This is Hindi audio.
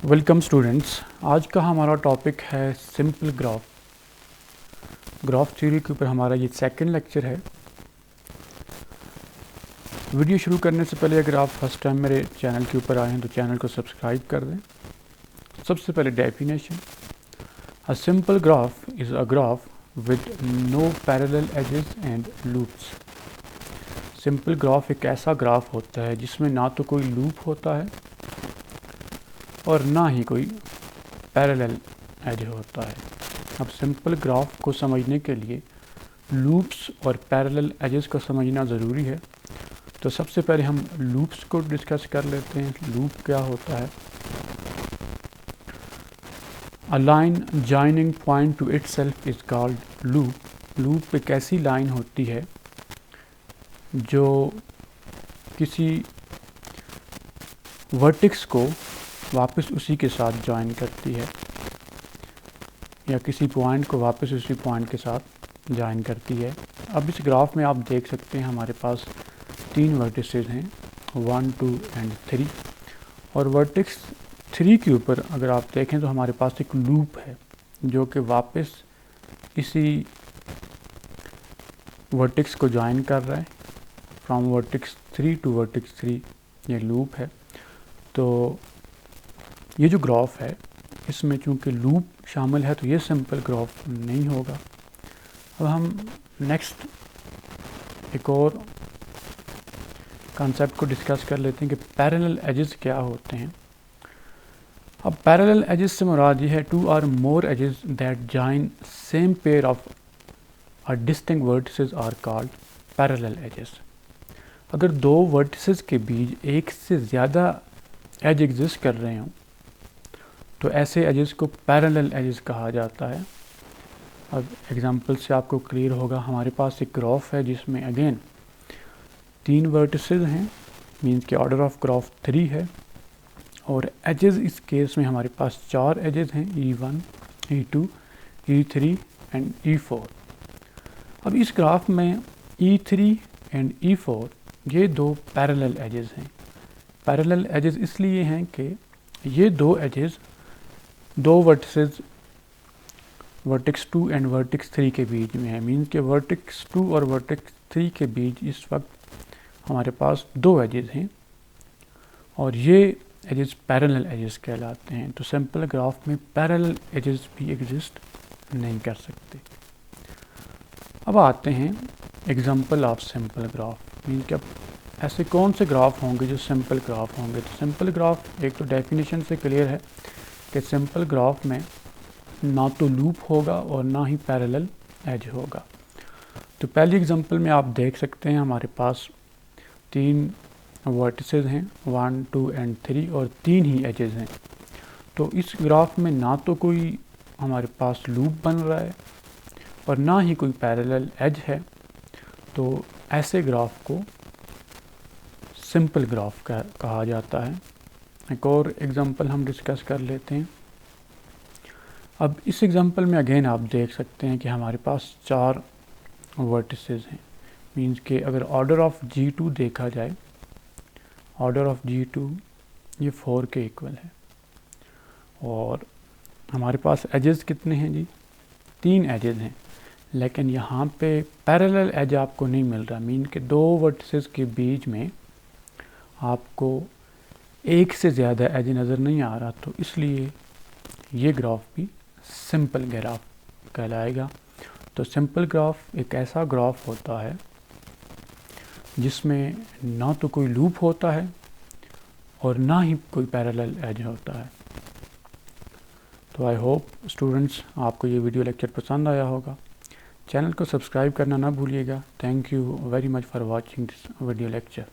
वेलकम स्टूडेंट्स, आज का हमारा टॉपिक है सिंपल ग्राफ थ्योरी के ऊपर हमारा ये सेकंड लेक्चर है। वीडियो शुरू करने से पहले अगर आप फर्स्ट टाइम मेरे चैनल के ऊपर आए हैं तो चैनल को सब्सक्राइब कर दें। सबसे पहले definition, a simple graph is a graph with no parallel edges and loops. Simple graph एक ऐसा ग्राफ होता है जिसमें ना तो कोई लूप होता है और ना ही कोई पैरेलल एज होता है। अब सिंपल ग्राफ को समझने के लिए लूप्स और पैरेलल एजेस को समझना ज़रूरी है। तो सबसे पहले हम लूप्स को डिस्कस कर लेते हैं। लूप क्या होता है? A line joining point two itself is called loop. Loop एक ऐसी लाइन होती है जो किसी वर्टेक्स को वापस उसी के साथ ज्वाइन करती है या किसी पॉइंट को वापस उसी पॉइंट के साथ ज्वाइन करती है। अब इस ग्राफ में आप देख सकते हैं हमारे पास 3 वर्टिसेस हैं, 1, 2 एंड 3। और वर्टेक्स 3 के ऊपर अगर आप देखें तो हमारे पास एक लूप है जो कि वापस इसी वर्टेक्स को ज्वाइन कर रहा है। फ्रॉम वर्टेक्स 3 टू वर्टेक्स 3 ये लूप है। तो ये जो ग्राफ है इसमें चूंकि लूप शामिल है तो ये सिंपल ग्राफ नहीं होगा। अब हम नेक्स्ट एक और कॉन्सेप्ट को डिस्कस कर लेते हैं कि पैरेलल एजेस क्या होते हैं। अब पैरेलल एजेस से मुराद ये है 2 और more edges that join same pair of a distinct vertices are called parallel edges. अगर 2 वर्टिसेस के बीच एक से ज़्यादा एज एग्जिस्ट कर रहे हों तो ऐसे एजेस को पैरेलल एजेस कहा जाता है। अब एग्जांपल से आपको क्लियर होगा। हमारे पास एक ग्राफ है जिसमें अगेन 3 वर्टिसेस हैं, मींस के ऑर्डर ऑफ ग्राफ 3 है और एजेस इस केस में हमारे पास 4 एजेस हैं, E1, E2, E3 and E4। अब इस ग्राफ में E3 एंड E4 ये 2 पैरेलल एजेस हैं। पैरेलल एजेस इसलिए हैं कि ये 2 edges 2 vertices vertex 2 and vertex 3 के बीच में है। मीन्स के वर्टेक्स 2 और वर्टेक्स 3 के बीच इस वक्त हमारे पास 2 एजेस हैं और ये एजेस पैरेलल एजेस कहलाते हैं। तो सिंपल ग्राफ में पैरेलल एजेस भी एग्जिस्ट नहीं कर सकते। अब आते हैं example of simple graph. Means कि अब ऐसे कौन से ग्राफ होंगे जो सिंपल ग्राफ होंगे। तो सिंपल ग्राफ एक तो डेफिनेशन से क्लियर है कि सिंपल ग्राफ में ना तो लूप होगा और ना ही पैरेलल एज होगा। तो पहली एग्जांपल में आप देख सकते हैं हमारे पास 3 वर्टिसेस हैं, 1, 2 एंड 3 और 3 ही एजेस हैं। तो इस ग्राफ में ना तो कोई हमारे पास लूप बन रहा है और ना ही कोई पैरेलल एज है। तो ऐसे ग्राफ को सिंपल ग्राफ कहा जाता है। एक और एग्जांपल हम डिस्कस कर लेते हैं। अब इस एग्जांपल में अगेन आप देख सकते हैं कि हमारे पास 4 वर्टिसेस हैं। मींस के अगर ऑर्डर ऑफ G2 देखा जाए, ऑर्डर ऑफ G2 ये 4 के इक्वल है और हमारे पास एजेस कितने हैं जी? 3 एजेस हैं। लेकिन यहाँ पे पैरेलल एज आपको नहीं मिल रहा। मीन के 2 वर्टिसेस के बीच में आपको एक से ज़्यादा एज नज़र नहीं आ रहा, तो इसलिए ये ग्राफ भी सिंपल ग्राफ कहलाएगा। तो सिंपल ग्राफ एक ऐसा ग्राफ होता है जिसमें ना तो कोई लूप होता है और ना ही कोई पैरेलल एज होता है। तो आई होप स्टूडेंट्स आपको ये वीडियो लेक्चर पसंद आया होगा। चैनल को सब्सक्राइब करना ना भूलिएगा। Thank you very much for watching this video lecture.